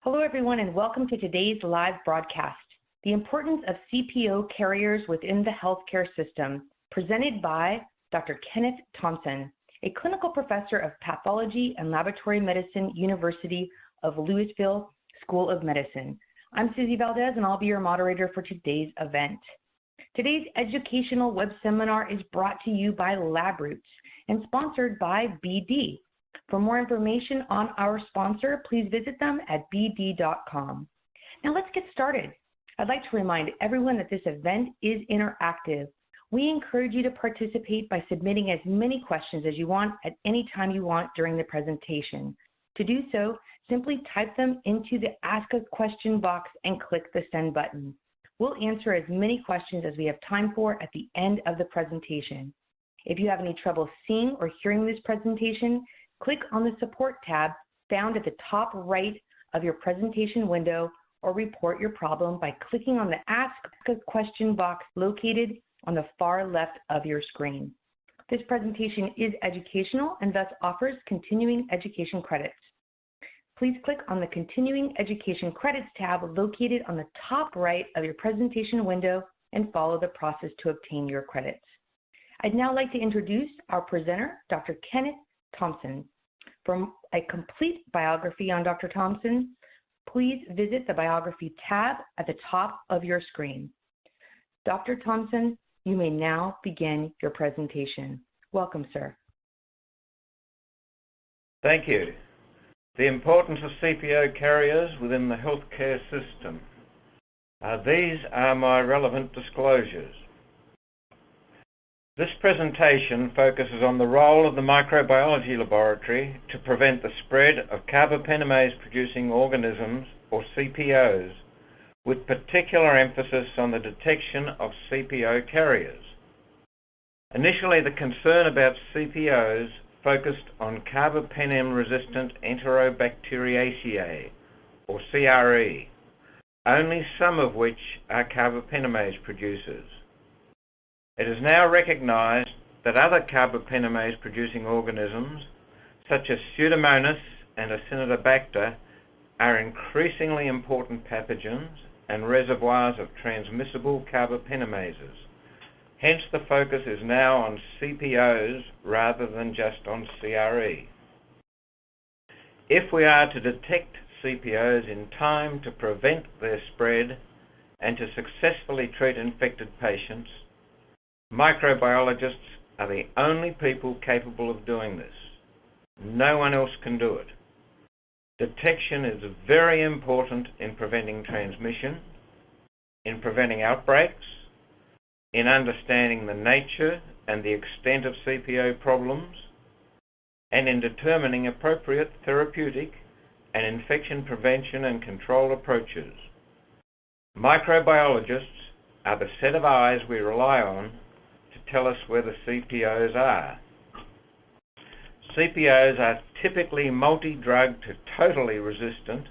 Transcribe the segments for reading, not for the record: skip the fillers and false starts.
Hello, everyone, and welcome to today's live broadcast, The Importance of CPO Carriers Within the Healthcare System, presented by Dr. Kenneth Thomson, a clinical professor of pathology and laboratory medicine, University of Louisville School of Medicine. I'm Susie Valdez, and I'll be your moderator for today's event. Today's educational web seminar is brought to you by LabRoots and sponsored by BD. For more information on our sponsor, please visit them at bd.com. Now let's get started. I'd like to remind everyone that this event is interactive. We encourage you to participate by submitting as many questions as you want at any time you want during the presentation. To do so, simply type them into the Ask a Question box and click the Send button. We'll answer as many questions as we have time for at the end of the presentation. If you have any trouble seeing or hearing this presentation, click on the Support tab found at the top right of your presentation window, or report your problem by clicking on the Ask a Question box located on the far left of your screen. This presentation is educational and thus offers continuing education credits. Please click on the Continuing Education Credits tab located on the top right of your presentation window and follow the process to obtain your credits. I'd now like to introduce our presenter, Dr. Kenneth Thomson. For a complete biography on Dr. Thomson, please visit the Biography tab at the top of your screen. Dr. Thomson, you may now begin your presentation. Welcome, sir. Thank you. The importance of CPO carriers within the healthcare system. These are my relevant disclosures. This presentation focuses on the role of the Microbiology Laboratory to prevent the spread of carbapenemase-producing organisms, or CPOs, with particular emphasis on the detection of CPO carriers. Initially, the concern about CPOs focused on carbapenem-resistant Enterobacteriaceae, or CRE, only some of which are carbapenemase producers. It is now recognized that other carbapenemase-producing organisms, such as Pseudomonas and Acinetobacter, are increasingly important pathogens and reservoirs of transmissible carbapenemases. Hence, the focus is now on CPOs rather than just on CRE. If we are to detect CPOs in time to prevent their spread and to successfully treat infected patients, microbiologists are the only people capable of doing this. No one else can do it. Detection is very important in preventing transmission, in preventing outbreaks, in understanding the nature and the extent of CPO problems, and in determining appropriate therapeutic and infection prevention and control approaches. Microbiologists are the set of eyes we rely on to tell us where the CPOs are. CPOs are typically multi-drug to totally resistant,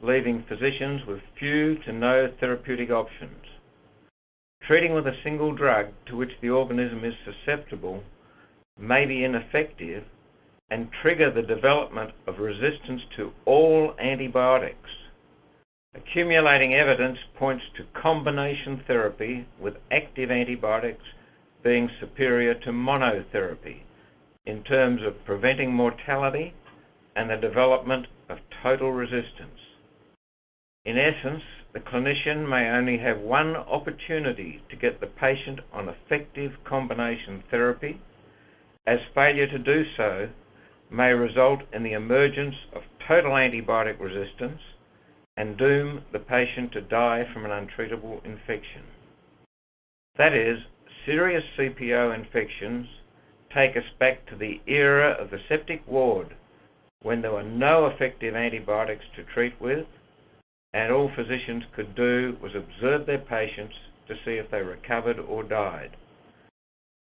leaving physicians with few to no therapeutic options. Treating with a single drug to which the organism is susceptible may be ineffective and trigger the development of resistance to all antibiotics. Accumulating evidence points to combination therapy with active antibiotics being superior to monotherapy in terms of preventing mortality and the development of total resistance. In essence, the clinician may only have one opportunity to get the patient on effective combination therapy, as failure to do so may result in the emergence of total antibiotic resistance and doom the patient to die from an untreatable infection. That is, serious CPO infections take us back to the era of the septic ward, when there were no effective antibiotics to treat with, and all physicians could do was observe their patients to see if they recovered or died.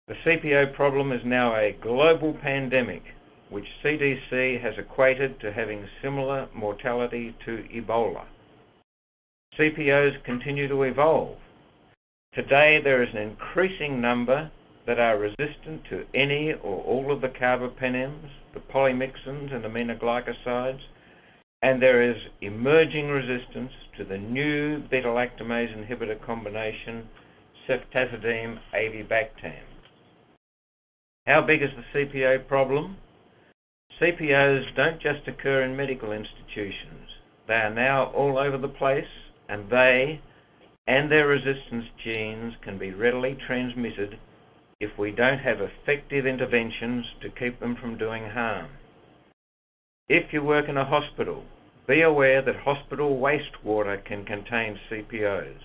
The CPO problem is now a global pandemic, which CDC has equated to having similar mortality to Ebola. CPOs continue to evolve. Today, there is an increasing number that are resistant to any or all of the carbapenems, the polymyxins and aminoglycosides, and there is emerging resistance to the new beta-lactamase inhibitor combination ceftazidime-avibactam. How big is the CPO problem? CPOs don't just occur in medical institutions. They are now all over the place, and they and their resistance genes can be readily transmitted if we don't have effective interventions to keep them from doing harm. If you work in a hospital, be aware that hospital wastewater can contain CPOs.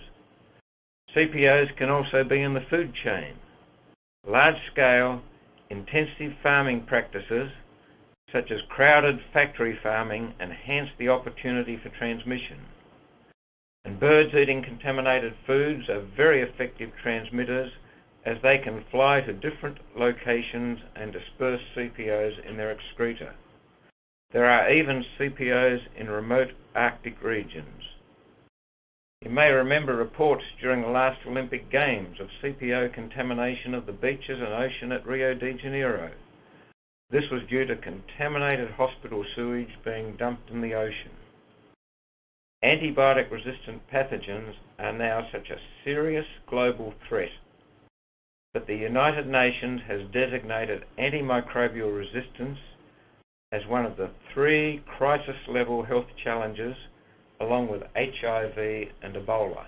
CPOs can also be in the food chain. Large-scale, intensive farming practices, such as crowded factory farming, enhance the opportunity for transmission. And birds eating contaminated foods are very effective transmitters, as they can fly to different locations and disperse CPOs in their excreta. There are even CPOs in remote Arctic regions. You may remember reports during the last Olympic Games of CPO contamination of the beaches and ocean at Rio de Janeiro. This was due to contaminated hospital sewage being dumped in the ocean. Antibiotic-resistant pathogens are now such a serious global threat that the United Nations has designated antimicrobial resistance as one of the 3 crisis-level health challenges, along with HIV and Ebola.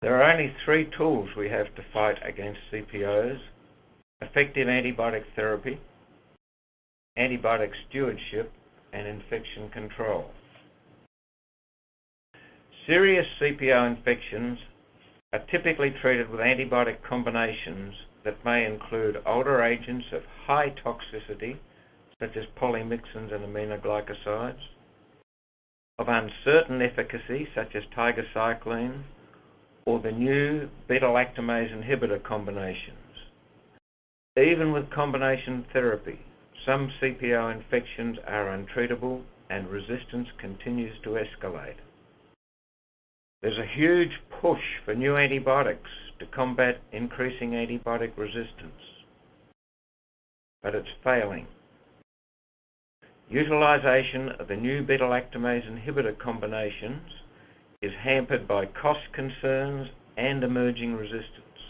There are only 3 tools we have to fight against CPOs: effective antibiotic therapy, antibiotic stewardship, and infection control. Serious CPO infections are typically treated with antibiotic combinations that may include older agents of high toxicity, such as polymyxins and aminoglycosides, of uncertain efficacy, such as tigecycline, or the new beta-lactamase inhibitor combinations. Even with combination therapy, some CPO infections are untreatable and resistance continues to escalate. There's a huge push for new antibiotics to combat increasing antibiotic resistance, but it's failing. Utilization of the new beta-lactamase inhibitor combinations is hampered by cost concerns and emerging resistance.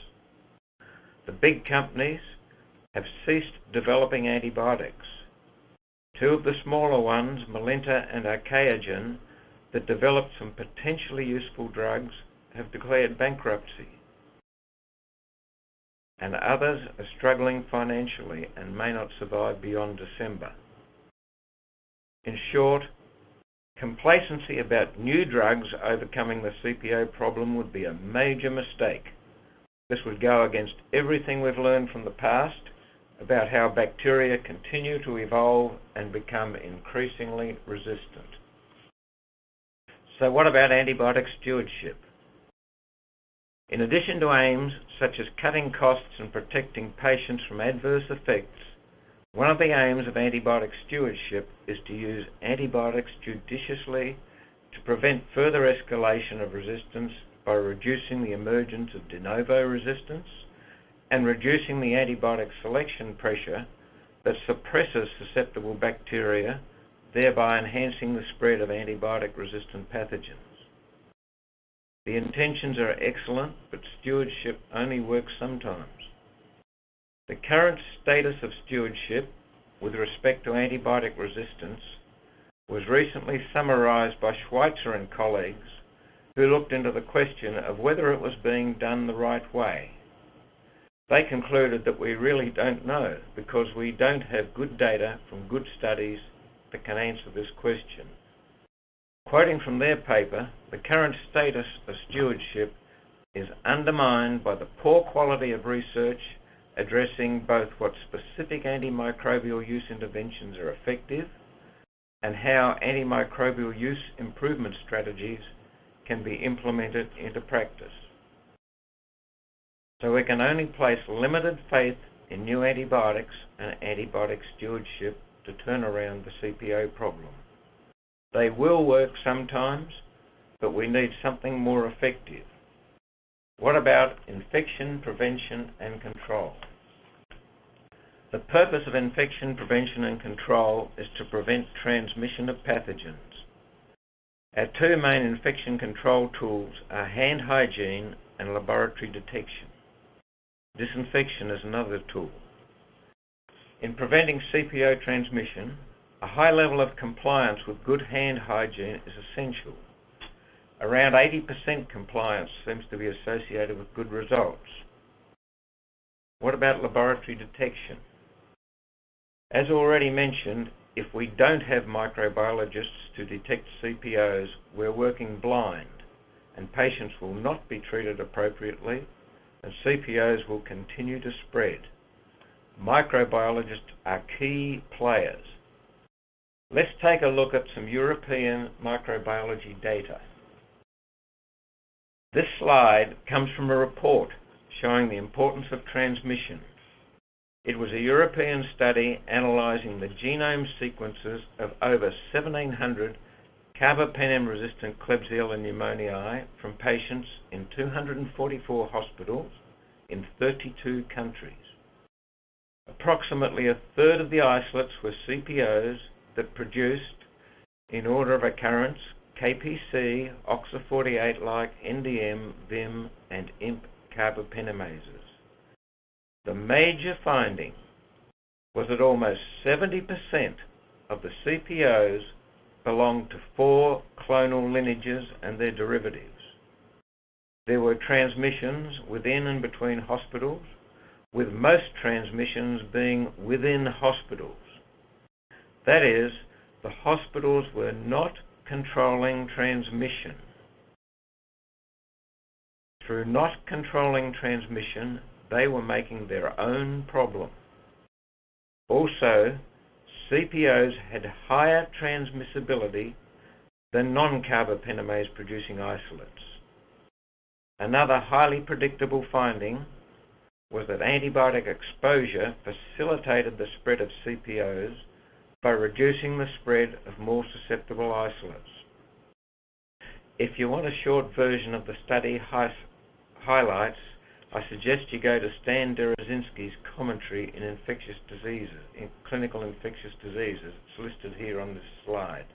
The big companies have ceased developing antibiotics. 2 of the smaller ones, Melinta and Archaeogen, that developed some potentially useful drugs, have declared bankruptcy. And others are struggling financially and may not survive beyond December. In short, complacency about new drugs overcoming the CPO problem would be a major mistake. This would go against everything we've learned from the past about how bacteria continue to evolve and become increasingly resistant. So what about antibiotic stewardship? In addition to aims such as cutting costs and protecting patients from adverse effects, one of the aims of antibiotic stewardship is to use antibiotics judiciously to prevent further escalation of resistance by reducing the emergence of de novo resistance and reducing the antibiotic selection pressure that suppresses susceptible bacteria, thereby enhancing the spread of antibiotic-resistant pathogens. The intentions are excellent, but stewardship only works sometimes. The current status of stewardship with respect to antibiotic resistance was recently summarized by Schweitzer and colleagues, who looked into the question of whether it was being done the right way. They concluded that we really don't know, because we don't have good data from good studies that can answer this question. Quoting from their paper, the current status of stewardship is undermined by the poor quality of research addressing both what specific antimicrobial use interventions are effective and how antimicrobial use improvement strategies can be implemented into practice. So we can only place limited faith in new antibiotics and antibiotic stewardship to turn around the CPO problem. They will work sometimes, but we need something more effective. What about infection prevention and control? The purpose of infection prevention and control is to prevent transmission of pathogens. Our two main infection control tools are hand hygiene and laboratory detection. Disinfection is another tool. In preventing CPO transmission, a high level of compliance with good hand hygiene is essential. Around 80% compliance seems to be associated with good results. What about laboratory detection? As already mentioned, if we don't have microbiologists to detect CPOs, we're working blind, and patients will not be treated appropriately, and CPOs will continue to spread. Microbiologists are key players. Let's take a look at some European microbiology data. This slide comes from a report showing the importance of transmission. It was a European study analyzing the genome sequences of over 1,700 carbapenem-resistant Klebsiella pneumoniae from patients in 244 hospitals in 32 countries. Approximately a third of the isolates were CPOs that produced, in order of occurrence, KPC, OXA48-like NDM, VIM, and IMP carbapenemases. The major finding was that almost 70% of the CPOs belonged to 4 clonal lineages and their derivatives. There were transmissions within and between hospitals, with most transmissions being within hospitals. That is, the hospitals were not controlling transmission. Through not controlling transmission, they were making their own problem. Also, CPOs had higher transmissibility than non-carbapenemase producing isolates. Another highly predictable finding was that antibiotic exposure facilitated the spread of CPOs by reducing the spread of more susceptible isolates. If you want a short version of the study highlights, I suggest you go to Stan Derazinski's commentary in infectious diseases, in clinical infectious diseases. It's listed here on this slide.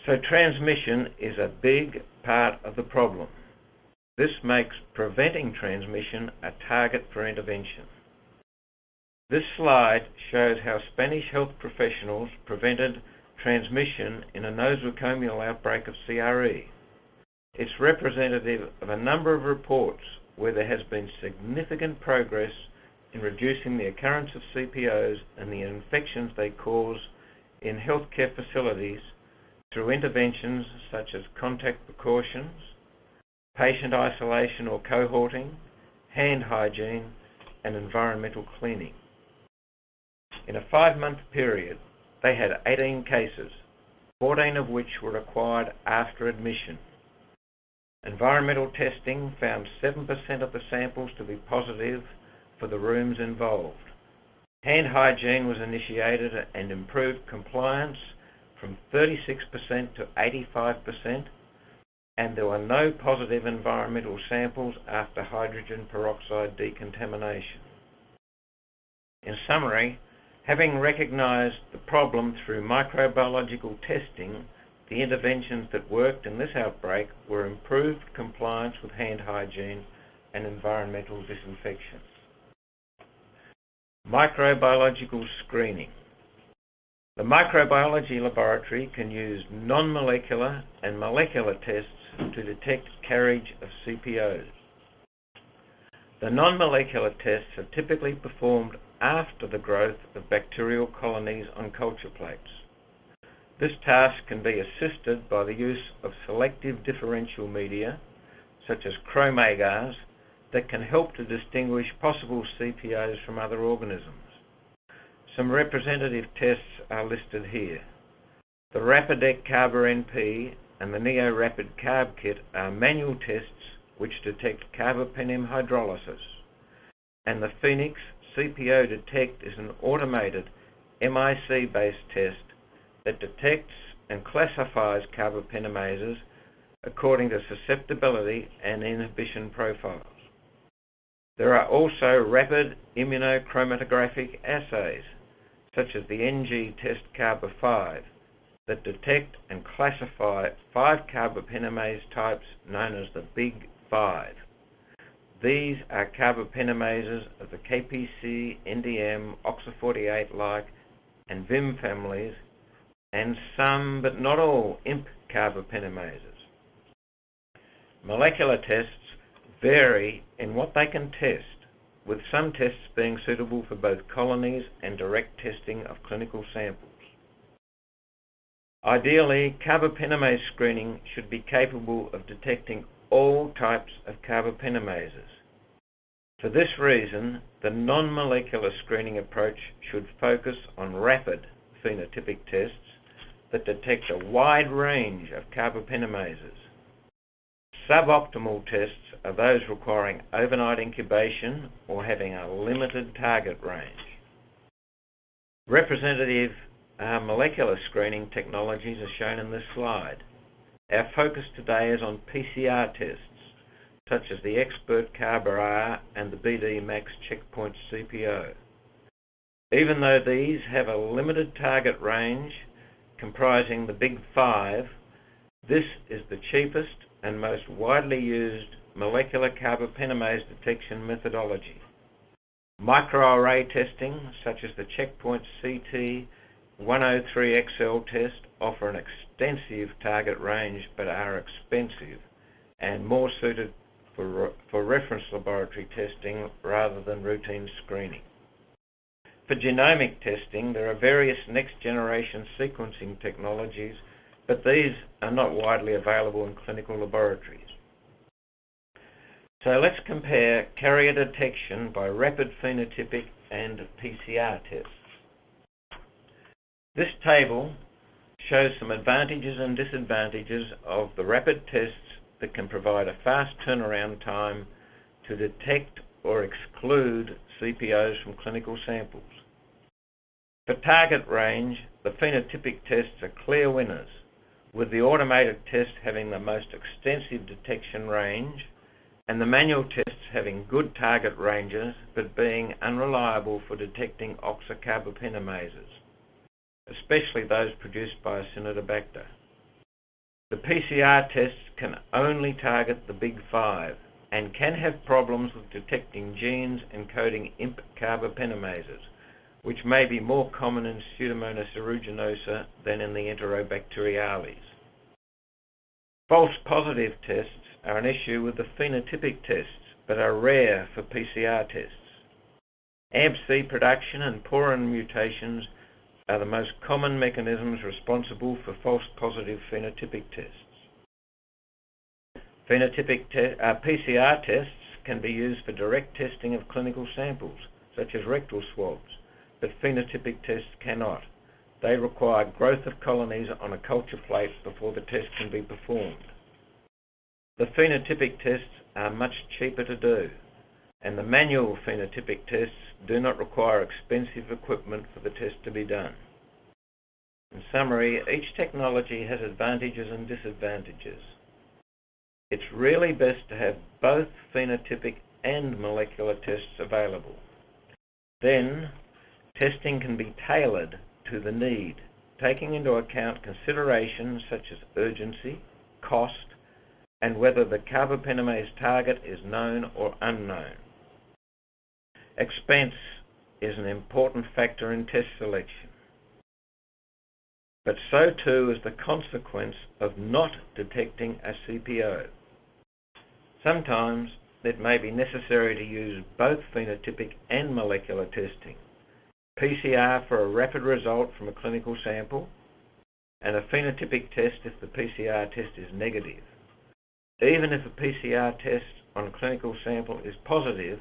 So transmission is a big part of the problem. This makes preventing transmission a target for intervention. This slide shows how Spanish health professionals prevented transmission in a nosocomial outbreak of CRE. It's representative of a number of reports where there has been significant progress in reducing the occurrence of CPOs and the infections they cause in healthcare facilities through interventions such as contact precautions, patient isolation or cohorting, hand hygiene, and environmental cleaning. In a 5-month period, they had 18 cases, 14 of which were acquired after admission. Environmental testing found 7% of the samples to be positive for the rooms involved. Hand hygiene was initiated and improved compliance from 36% to 85%, and there were no positive environmental samples after hydrogen peroxide decontamination. In summary, having recognized the problem through microbiological testing, the interventions that worked in this outbreak were improved compliance with hand hygiene and environmental disinfection. Microbiological screening. The Microbiology Laboratory can use non-molecular and molecular tests to detect carriage of CPOs. The non-molecular tests are typically performed after the growth of bacterial colonies on culture plates. This task can be assisted by the use of selective differential media, such as chromagars, that can help to distinguish possible CPOs from other organisms. Some representative tests are listed here. The Rapidec Carba-NP and the NeoRapid Carb Kit are manual tests which detect carbapenem hydrolysis, and the Phoenix CPO Detect is an automated MIC-based test that detects and classifies carbapenemases according to susceptibility and inhibition profiles. There are also rapid immunochromatographic assays, such as the NG test Carba 5, that detect and classify 5 carbapenemase types known as the Big 5. These are carbapenemases of the KPC, NDM, OXA48-like, and VIM families, and some, but not all, IMP carbapenemases. Molecular tests vary in what they can test, with some tests being suitable for both colonies and direct testing of clinical samples. Ideally, carbapenemase screening should be capable of detecting all types of carbapenemases. For this reason, the non-molecular screening approach should focus on rapid phenotypic tests that detect a wide range of carbapenemases. Suboptimal tests are those requiring overnight incubation or having a limited target range. Representative molecular screening technologies are shown in this slide. Our focus today is on PCR tests, such as the Expert Carba and the BD Max Checkpoint CPO. Even though these have a limited target range comprising the Big 5, this is the cheapest and most widely used molecular carbapenemase detection methodology. Microarray testing, such as the Checkpoint CT 103XL test, offer an extensive target range but are expensive and more suited for reference laboratory testing rather than routine screening. For genomic testing, there are various next-generation sequencing technologies, but these are not widely available in clinical laboratories. So let's compare carrier detection by rapid phenotypic and PCR tests. This table shows some advantages and disadvantages of the rapid tests that can provide a fast turnaround time to detect or exclude CPOs from clinical samples. For target range, the phenotypic tests are clear winners, with the automated test having the most extensive detection range and the manual tests having good target ranges but being unreliable for detecting oxacarbapenemases, especially those produced by Acinetobacter. The PCR tests can only target the Big 5 and can have problems with detecting genes encoding IMP carbapenemases, which may be more common in Pseudomonas aeruginosa than in the Enterobacteriales. False positive tests are an issue with the phenotypic tests, but are rare for PCR tests. ABC production and porin mutations are the most common mechanisms responsible for false positive phenotypic tests. PCR tests can be used for direct testing of clinical samples, such as rectal swabs, but phenotypic tests cannot. They require growth of colonies on a culture plate before the test can be performed. The phenotypic tests are much cheaper to do, and the manual phenotypic tests do not require expensive equipment for the test to be done. In summary, each technology has advantages and disadvantages. It's really best to have both phenotypic and molecular tests available. Then, testing can be tailored to the need, taking into account considerations such as urgency, cost, and whether the carbapenemase target is known or unknown. Expense is an important factor in test selection, but so too is the consequence of not detecting a CPO. Sometimes it may be necessary to use both phenotypic and molecular testing. PCR for a rapid result from a clinical sample, and a phenotypic test if the PCR test is negative. Even if a PCR test on a clinical sample is positive,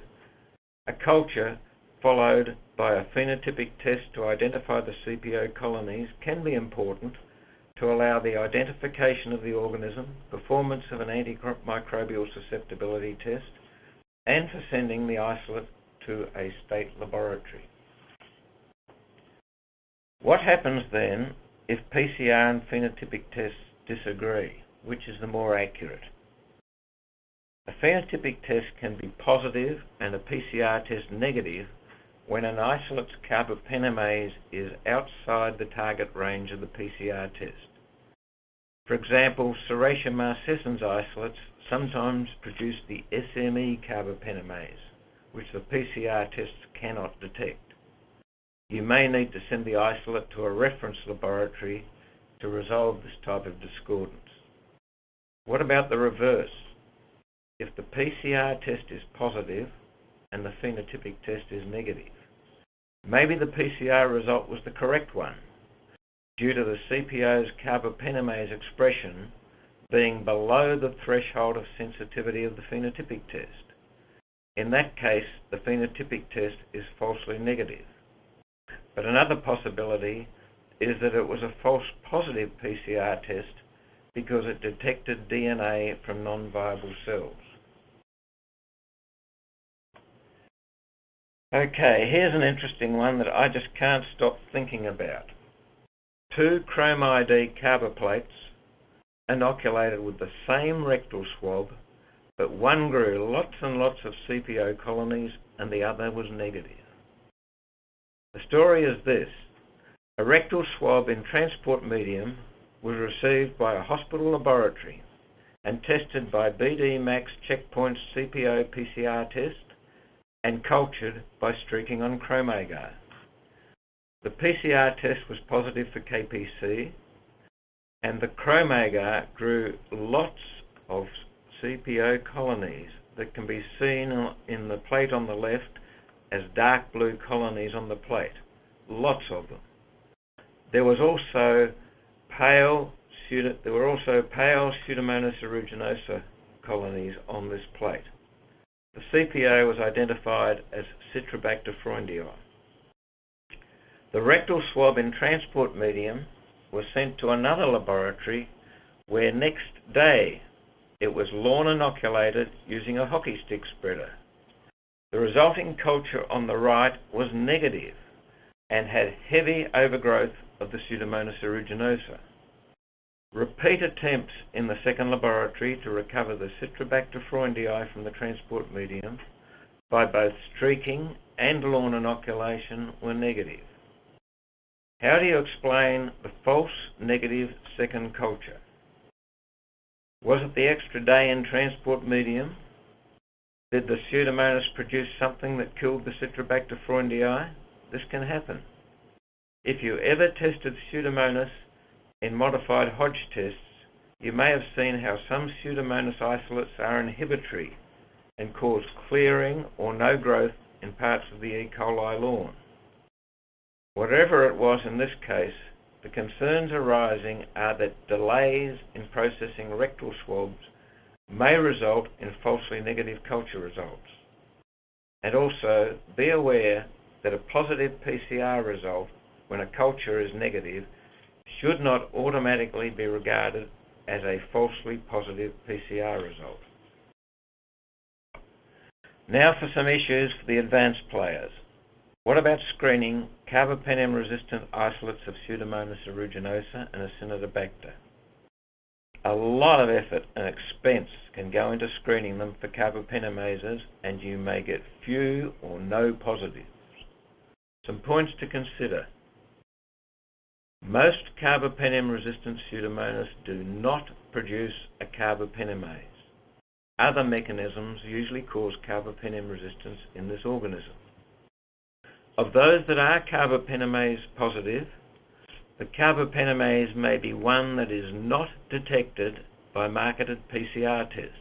a culture followed by a phenotypic test to identify the CPO colonies can be important to allow the identification of the organism, performance of an antimicrobial susceptibility test, and for sending the isolate to a state laboratory. What happens then if PCR and phenotypic tests disagree? Which is the more accurate? A phenotypic test can be positive and a PCR test negative when an isolate's carbapenemase is outside the target range of the PCR test. For example, Serratia marcescens isolates sometimes produce the SME carbapenemase, which the PCR tests cannot detect. You may need to send the isolate to a reference laboratory to resolve this type of discordance. What about the reverse? If the PCR test is positive and the phenotypic test is negative, maybe the PCR result was the correct one, due to the CPO's carbapenemase expression being below the threshold of sensitivity of the phenotypic test. In that case, the phenotypic test is falsely negative. But another possibility is that it was a false positive PCR test because it detected DNA from non-viable cells. Okay, here's an interesting one that I just can't stop thinking about. 2 chromide E carboplates inoculated with the same rectal swab, but one grew lots and lots of CPO colonies and the other was negative. The story is this. A rectal swab in transport medium was received by a hospital laboratory and tested by BD Max Checkpoint's CPO PCR test and cultured by streaking on chromagar. The PCR test was positive for KPC, and the chromagar grew lots of CPO colonies that can be seen in the plate on the left as dark blue colonies on the plate. Lots of them. There were also pale Pseudomonas aeruginosa colonies on this plate. The CPO was identified as Citrobacter freundii. The rectal swab in transport medium was sent to another laboratory where next day it was lawn inoculated using a hockey stick spreader. The resulting culture on the right was negative and had heavy overgrowth of the Pseudomonas aeruginosa. Repeat attempts in the second laboratory to recover the Citrobacter freundii from the transport medium by both streaking and lawn inoculation were negative. How do you explain the false negative second culture? Was it the extra day in transport medium? Did the Pseudomonas produce something that killed the Citrobacter freundii? This can happen. If you ever tested Pseudomonas in modified Hodge tests, you may have seen how some Pseudomonas isolates are inhibitory and cause clearing or no growth in parts of the E. coli lawn. Whatever it was in this case, the concerns arising are that delays in processing rectal swabs may result in falsely negative culture results. And also, be aware that a positive PCR result when a culture is negative should not automatically be regarded as a falsely positive PCR result. Now for some issues for the advanced players. What about screening carbapenem-resistant isolates of Pseudomonas aeruginosa and Acinetobacter? A lot of effort and expense can go into screening them for carbapenemases, and you may get few or no positives. Some points to consider. Most carbapenem-resistant Pseudomonas do not produce a carbapenemase. Other mechanisms usually cause carbapenem resistance in this organism. Of those that are carbapenemase positive, the carbapenemase may be one that is not detected by marketed PCR tests.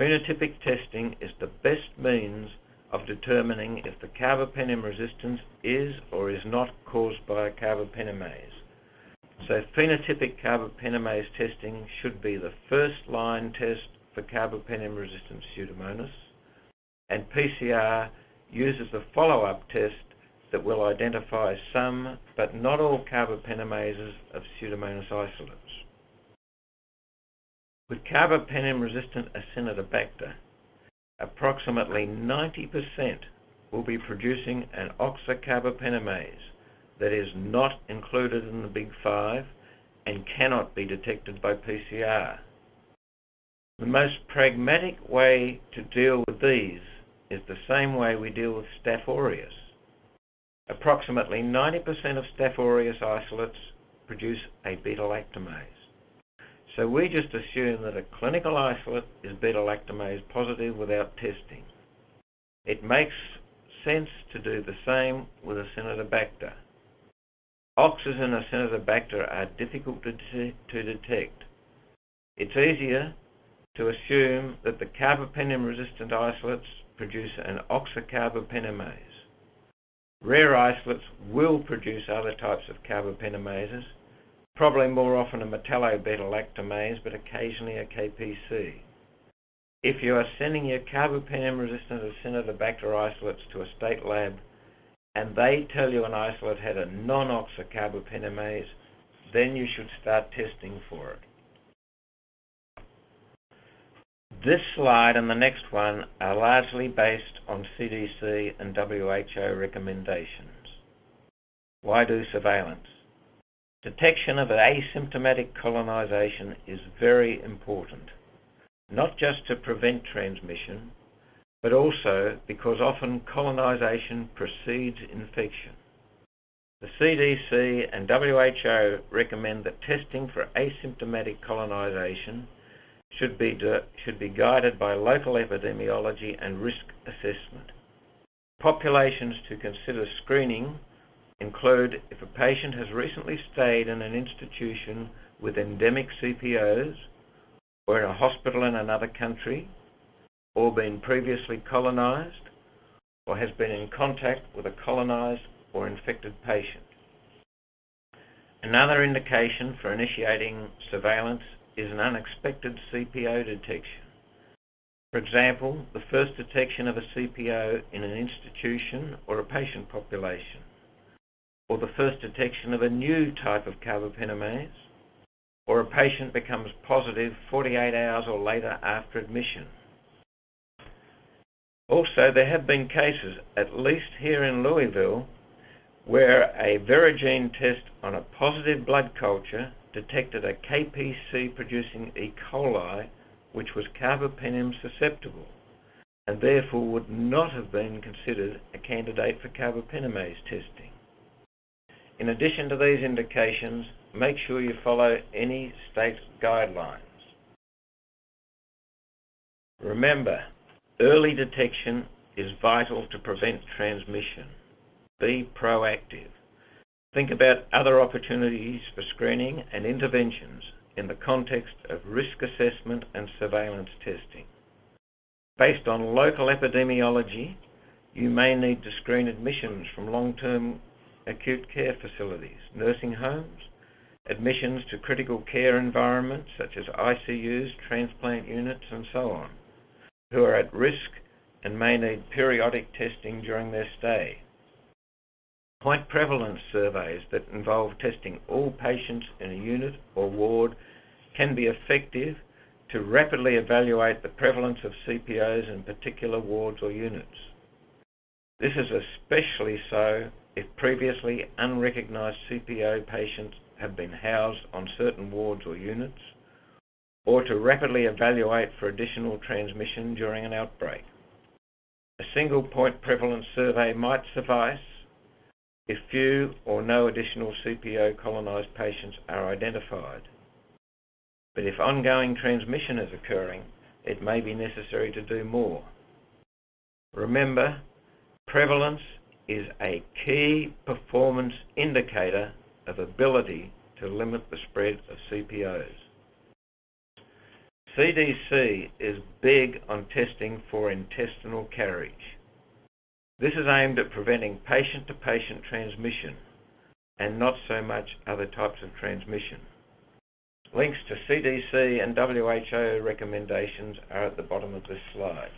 Phenotypic testing is the best means of determining if the carbapenem resistance is or is not caused by a carbapenemase. So phenotypic carbapenemase testing should be the first line test for carbapenem-resistant Pseudomonas, and PCR uses the follow-up test that will identify some, but not all carbapenemases of Pseudomonas isolates. With carbapenem-resistant Acinetobacter, approximately 90% will be producing an oxocarbapenemase that is not included in the Big Five and cannot be detected by PCR. The most pragmatic way to deal with these is the same way we deal with Staph aureus. Approximately 90% of Staph aureus isolates produce a beta-lactamase. So we just assume that a clinical isolate is beta-lactamase positive without testing. It makes sense to do the same with Acinetobacter. Oxes in Acinetobacter are difficult to detect. It's easier to assume that the carbapenem-resistant isolates produce an oxocarbapenemase. Rare isolates will produce other types of carbapenemases, probably more often a metallobeta-lactamase, but occasionally a KPC. If you are sending your carbapenem-resistant Acinetobacter isolates to a state lab and they tell you an isolate had a non-oxocarbapenemase, then you should start testing for it. This slide and the next one are largely based on CDC and WHO recommendations. Why do surveillance? Detection of asymptomatic colonization is very important, not just to prevent transmission, but also because often colonization precedes infection. The CDC and WHO recommend that testing for asymptomatic colonization should be guided by local epidemiology and risk assessment. Populations to consider screening include if a patient has recently stayed in an institution with endemic CPOs, or in a hospital in another country, or been previously colonized, or has been in contact with a colonized or infected patient. Another indication for initiating surveillance is an unexpected CPO detection. For example, the first detection of a CPO in an institution or a patient population, or the first detection of a new type of carbapenemase, or a patient becomes positive 48 hours or later after admission. Also, there have been cases, at least here in Louisville, where a Verigene test on a positive blood culture detected a KPC producing E. coli which was carbapenem susceptible and therefore would not have been considered a candidate for carbapenemase testing. In addition to these indications, make sure you follow any state guidelines. Remember, early detection is vital to prevent transmission. Be proactive. Think about other opportunities for screening and interventions in the context of risk assessment and surveillance testing. Based on local epidemiology, you may need to screen admissions from long-term acute care facilities, nursing homes, admissions to critical care environments such as ICUs, transplant units, and so on, who are at risk and may need periodic testing during their stay. Point prevalence surveys that involve testing all patients in a unit or ward can be effective to rapidly evaluate the prevalence of CPOs in particular wards or units. This is especially so if previously unrecognized CPO patients have been housed on certain wards or units, or to rapidly evaluate for additional transmission during an outbreak. A single point prevalence survey might suffice if few or no additional CPO colonized patients are identified. But if ongoing transmission is occurring, it may be necessary to do more. Remember, prevalence is a key performance indicator of ability to limit the spread of CPOs. CDC is big on testing for intestinal carriage. This is aimed at preventing patient-to-patient transmission and not so much other types of transmission. Links to CDC and WHO recommendations are at the bottom of this slide.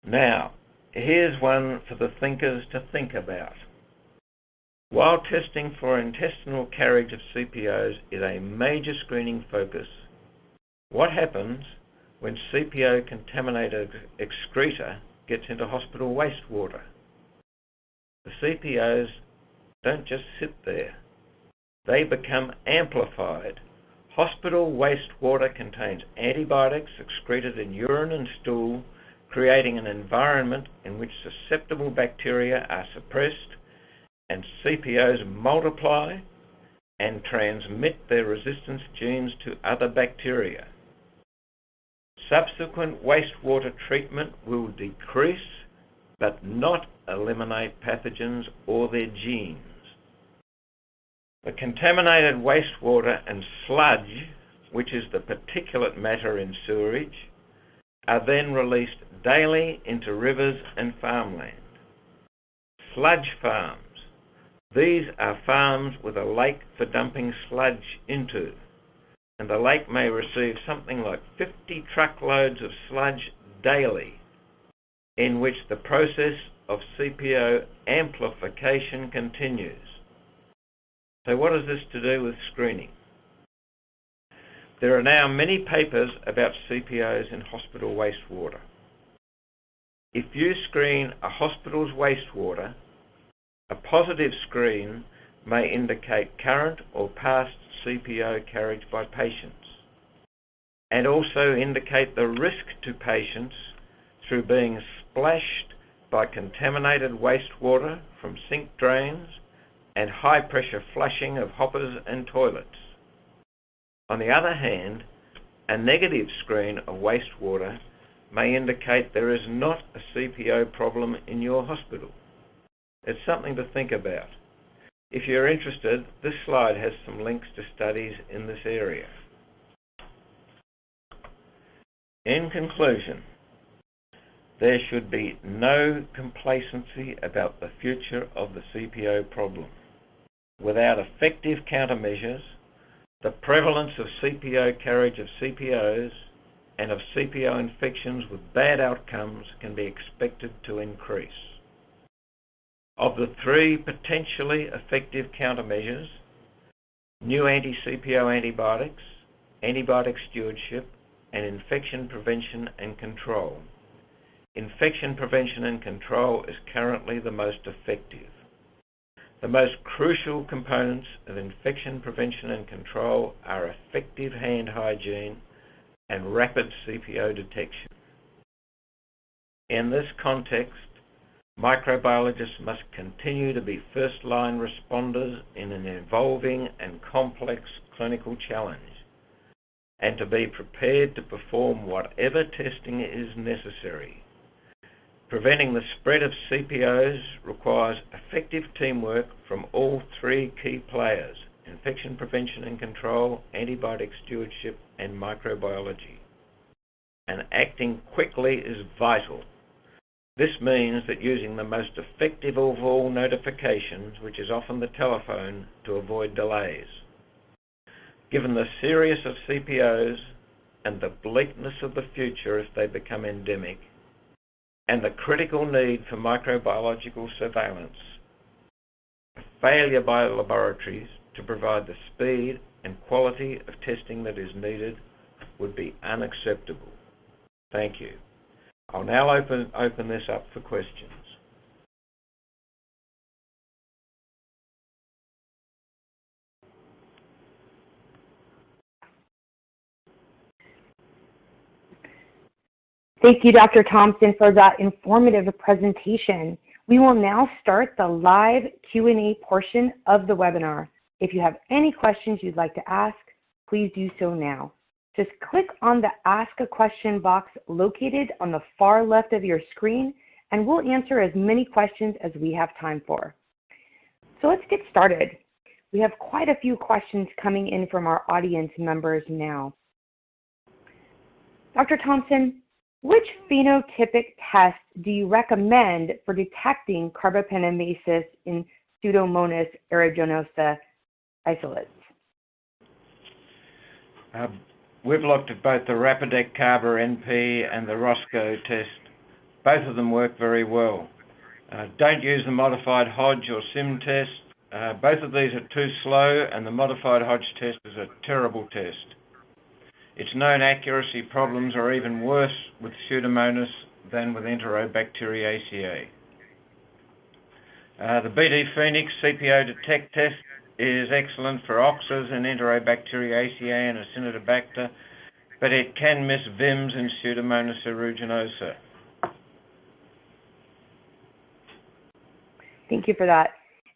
Now, here's one for the thinkers to think about. While testing for intestinal carriage of CPOs is a major screening focus, what happens when CPO contaminated excreta gets into hospital wastewater? The CPOs don't just sit there. They become amplified, Hospital wastewater contains antibiotics excreted in urine and stool, creating an environment in which susceptible bacteria are suppressed and CPOs multiply and transmit their resistance genes to other bacteria. Subsequent wastewater treatment will decrease but not eliminate pathogens or their genes. The contaminated wastewater and sludge, which is the particulate matter in sewerage, are then released daily into rivers and farmland. Sludge farms. These are farms with a lake for dumping sludge into, and the lake may receive something like 50 truckloads of sludge daily, in which the process of CPO amplification continues. So what has this to do with screening? There are now many papers about CPOs in hospital wastewater. If you screen a hospital's wastewater, a positive screen may indicate current or past CPO carriage by patients, and also indicate the risk to patients through being splashed by contaminated wastewater from sink drains and high-pressure flushing of hoppers and toilets. On the other hand, a negative screen of wastewater may indicate there is not a CPO problem in your hospital. It's something to think about. If you're interested, this slide has some links to studies in this area. In conclusion, there should be no complacency about the future of the CPO problem. Without effective countermeasures, the prevalence of CPO carriage of CPOs and of CPO infections with bad outcomes can be expected to increase. Of the three potentially effective countermeasures, new anti-CPO antibiotics, antibiotic stewardship, and infection prevention and control, infection prevention and control is currently the most effective. The most crucial components of infection prevention and control are effective hand hygiene and rapid CPO detection. In this context, microbiologists must continue to be first-line responders in an evolving and complex clinical challenge, and to be prepared to perform whatever testing is necessary. Preventing the spread of CPOs requires effective teamwork from all three key players: infection prevention and control, antibiotic stewardship, and microbiology. And acting quickly is vital. This means that using the most effective of all notifications, which is often the telephone, to avoid delays. Given the seriousness of CPOs and the bleakness of the future if they become endemic, and the critical need for microbiological surveillance, a failure by laboratories to provide the speed and quality of testing that is needed would be unacceptable. Thank you. I'll now open this up for questions. Thank you, Dr. Thomson, for that informative presentation. We will now start the live Q&A portion of the webinar. If you have any questions you'd like to ask, please do so now. Just click on the Ask a Question box located on the far left of your screen, and we'll answer as many questions as we have time for. So let's get started. We have quite a few questions coming in from our audience members now. Dr. Thomson, which phenotypic test do you recommend for detecting carbapenemasis in Pseudomonas aeruginosa isolates? We've looked at both the Rapidex Carba NP and the Roscoe test. Both of them work very well. Don't use the modified Hodge or SIM test. Both of these are too slow, and the modified Hodge test is a terrible test. Its known accuracy problems are even worse with Pseudomonas than with Enterobacteriaceae. The BD Phoenix CPO Detect test is excellent for oxas and Enterobacteriaceae and Acinetobacter, but it can miss VIMS and Pseudomonas aeruginosa. Thank you for that.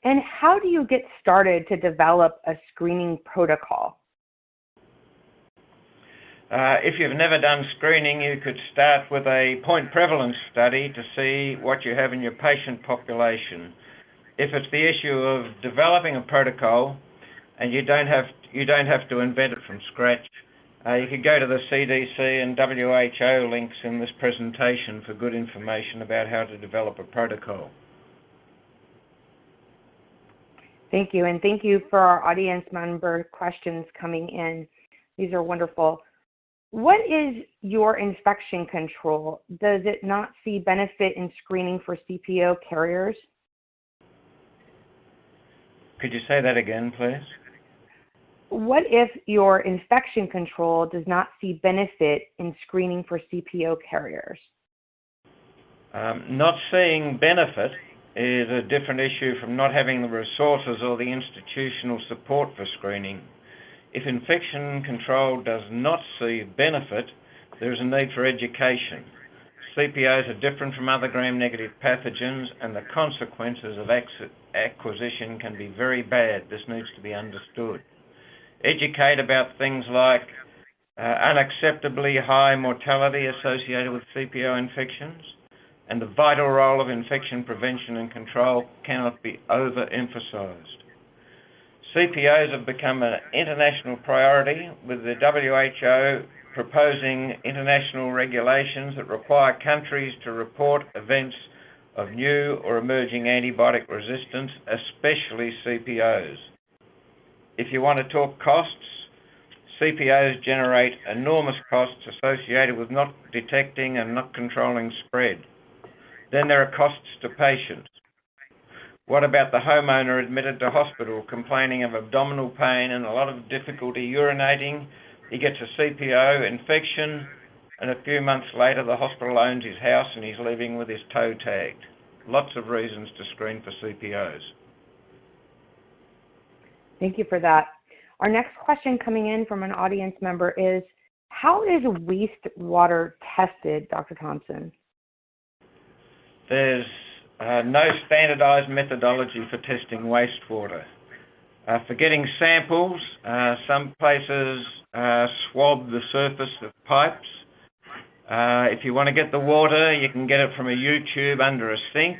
And how do you get started to develop a screening protocol? If you've never done screening, you could start with a point prevalence study to see what you have in your patient population. If it's the issue of developing a protocol and you don't have to invent it from scratch, you could go to the CDC and WHO links in this presentation for good information about how to develop a protocol. Thank you, and thank you for our audience member questions coming in. These are wonderful. What is your infection control? Does it not see benefit in screening for CPO carriers? Could you say that again, please? What if your infection control does not see benefit in screening for CPO carriers? Not seeing benefit is a different issue from not having the resources or the institutional support for screening. If infection control does not see benefit, there is a need for education. CPOs are different from other gram-negative pathogens, and the consequences of acquisition can be very bad. This needs to be understood. Educate about things like unacceptably high mortality associated with CPO infections, and the vital role of infection prevention and control cannot be overemphasized. CPOs have become an international priority, with the WHO proposing international regulations that require countries to report events of new or emerging antibiotic resistance, especially CPOs. If you want to talk costs, CPOs generate enormous costs associated with not detecting and not controlling spread. Then there are costs to patients. What about the homeowner admitted to hospital complaining of abdominal pain and a lot of difficulty urinating? He gets a CPO infection, and a few months later the hospital owns his house and he's living with his toe tagged. Lots of reasons to screen for CPOs. Thank you for that. Our next question coming in from an audience member is, how is wastewater tested, Dr. Thomson? There's no standardized methodology for testing wastewater. For getting samples, some places swab the surface of pipes. If you want to get the water, you can get it from a U-tube under a sink,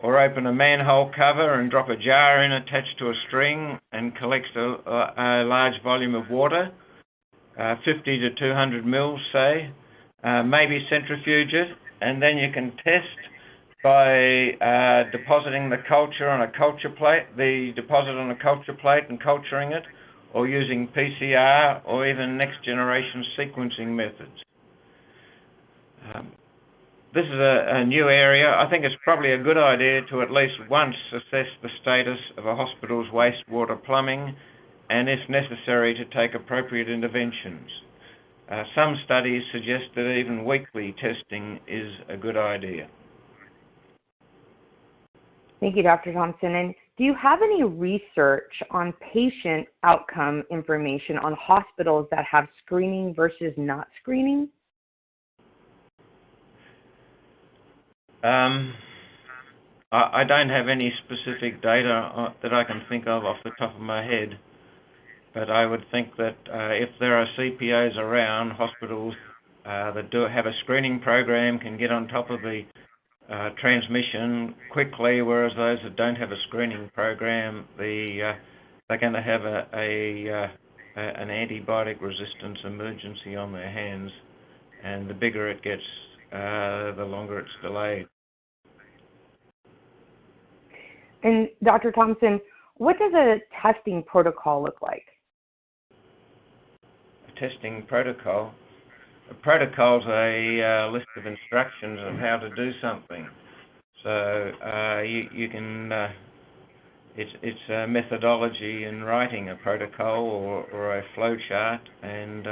or open a manhole cover and drop a jar in attached to a string and collect a large volume of water, 50 to 200 mils, say. Maybe centrifuge it, and then you can test by depositing the culture on a culture plate, the deposit on a culture plate and culturing it, or using PCR or even next generation sequencing methods. This is a new area. I think it's probably a good idea to at least once assess the status of a hospital's wastewater plumbing and, if necessary, to take appropriate interventions. Some studies suggest that even weekly testing is a good idea. Thank you, Dr. Thomson. And do you have any research on patient outcome information on hospitals that have screening versus not screening? I don't have any specific data that I can think of off the top of my head, but I would think that if there are CPOs around, hospitals that do have a screening program can get on top of the transmission quickly, whereas those that don't have a screening program, they're going to have an antibiotic resistance emergency on their hands, and the bigger it gets, the longer it's delayed. And Dr. Thomson, what does a testing protocol look like? A testing protocol? A protocol's a list of instructions on how to do something. So you can, it's a methodology in writing a protocol or a flow chart, and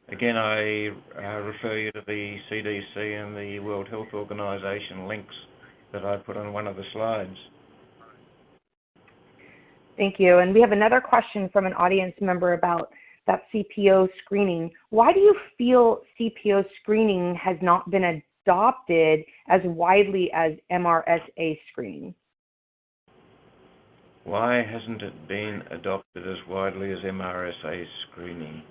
again, I refer you to the CDC and the World Health Organization links that I put on one of the slides. Thank you. And we have another question from an audience member about that CPO screening. Why do you feel CPO screening has not been adopted as widely as MRSA screening? Why hasn't it been adopted as widely as MRSA screening?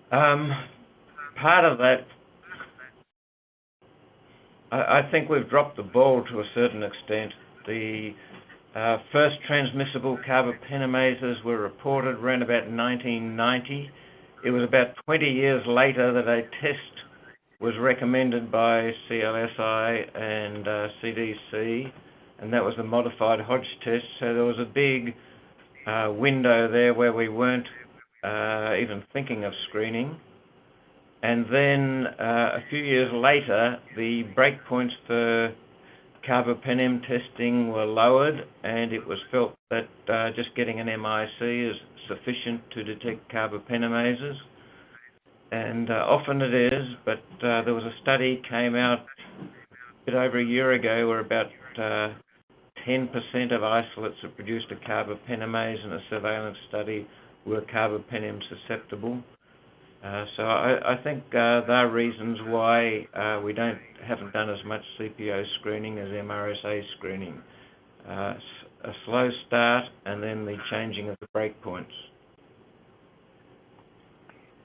Part of that, I think we've dropped the ball to a certain extent. The first transmissible carbapenemases were reported around about 1990. It was about 20 years later that a test was recommended by CLSI and CDC, and that was the modified Hodge test. So there was a big window there where we weren't even thinking of screening. And then a few years later, the breakpoints for carbapenem testing were lowered, and it was felt that just getting an MIC is sufficient to detect carbapenemases. And often it is, but there was a study came out a bit over a year ago where about 10% of isolates that produced a carbapenemase in a surveillance study were carbapenem susceptible. So I think there are reasons why we haven't done as much CPO screening as MRSA screening. A slow start and then the changing of the breakpoints.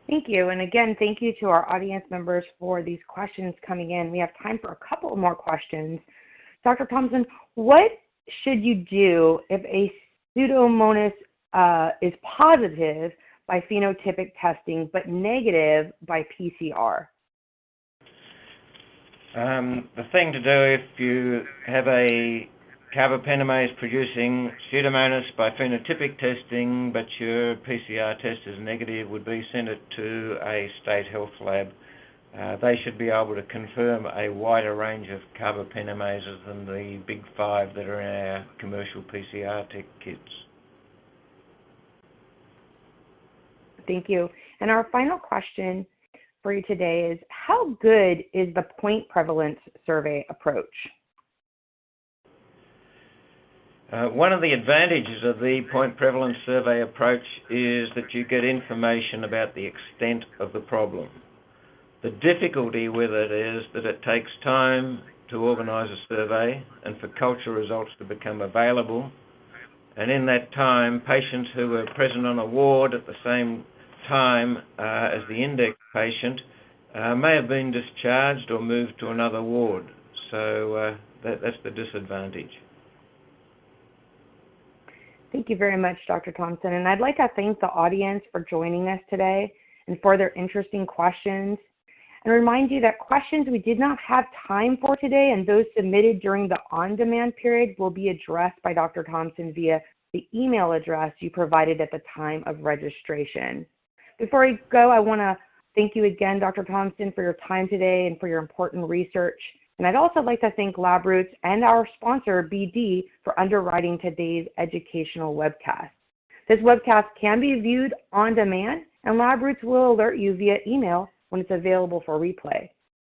Thank you. And again, thank you to our audience members for these questions coming in. We have time for a couple more questions. Dr. Thomson, what should you do if a Pseudomonas is positive by phenotypic testing, but negative by PCR? The thing to do if you have a carbapenemase producing Pseudomonas by phenotypic testing, but your PCR test is negative, would be send it to a state health lab. They should be able to confirm a wider range of carbapenemases than the big 5 that are in our commercial PCR kits. Thank you. And our final question for you today is, how good is the point prevalence survey approach? One of the advantages of the point prevalence survey approach is that you get information about the extent of the problem. The difficulty with it is that it takes time to organise a survey and for culture results to become available. And in that time, patients who were present on a ward at the same time as the index patient may have been discharged or moved to another ward. So that's the disadvantage. Thank you very much, Dr. Thomson. And I'd like to thank the audience for joining us today and for their interesting questions. And remind you that questions we did not have time for today and those submitted during the on-demand period will be addressed by Dr. Thomson via the email address you provided at the time of registration. Before we go, I want to thank you again, Dr. Thomson, for your time today and for your important research. And I'd also like to thank LabRoots and our sponsor, BD, for underwriting today's educational webcast. This webcast can be viewed on demand, and LabRoots will alert you via email when it's available for replay.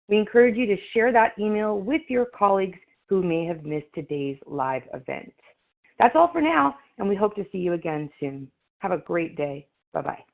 We encourage you to share that email with your colleagues who may have missed today's live event. That's all for now, and we hope to see you again soon. Have a great day. Bye-bye.